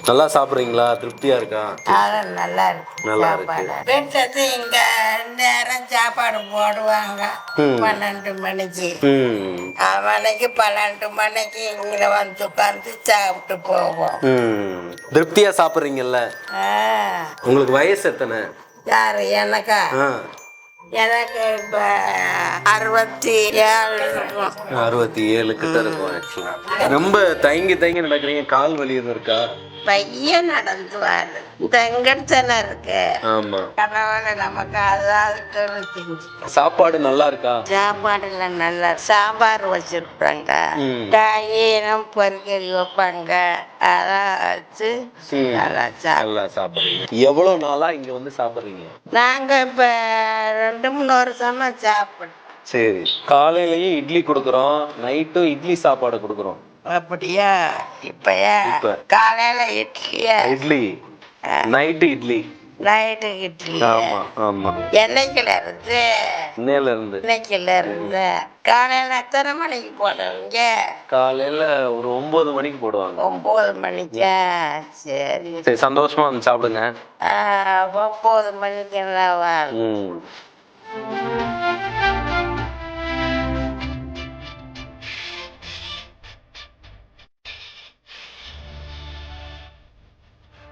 நல்லா சாப்பிட்றீங்களா? திருப்தியா இருக்கா? நல்லா இருக்கு. நல்லா சாப்பாடு வீட்டுல இங்க நேரம் சாப்பாடு போடுவாங்க 12 மணிக்கு. மணிக்கு 12 மணிக்கு இங்க வந்து உட்காந்து சாப்பிட்டு போவோம். திருப்தியா சாப்பிட்றீங்கல்ல? உங்களுக்கு வயசு எத்தனை? யாரு எனக்கா? எனக்கு இப்ப 67 இருக்கும். 67 கிட்ட இருக்கும். ரொம்ப தயங்கி தயங்கி நடக்கிறீங்க. கால் வலி எதுவும் இருக்கா? பையன் நடந்துவாரு. தங்கச்சனை இருக்கு. ஆமா. கடவுளை நமக்கு அதாவது சாப்பாடு நல்லா இருக்கா? சாப்பாடுல நல்லா சாம்பார் வச்சிருப்பாங்க. காயும் பொரியல் வைப்பாங்க. அதான் வச்சு நல்லா சாப்பிடுறீங்க. எவ்வளவு நாளா இங்க வந்து சாப்பிடுறீங்க? நாங்க இப்ப 2-3 வருஷமா சாப்பிடுறோம். சரி. காலையிலயும் இட்லி கொடுக்குறோம், நைட்டும் இட்லி சாப்பாடு கொடுக்குறோம். அப்படியா? இப்பயா? காலையில இட்லி, நைட்டு இட்லி. நைட்டு இட்லி. ஆமா ஆமா. என்னைக்குல இருந்து? இன்னைக்குல இருந்து. காலையில எத்தனை மணிக்கு போடுவீங்க? காலையில ஒரு 9 மணிக்கு போடுவாங்க. 9 மணிக்கா? சரி சரி, சந்தோஷமா வந்து சாப்பிடுங்க. 9 மணிக்கு என்ன?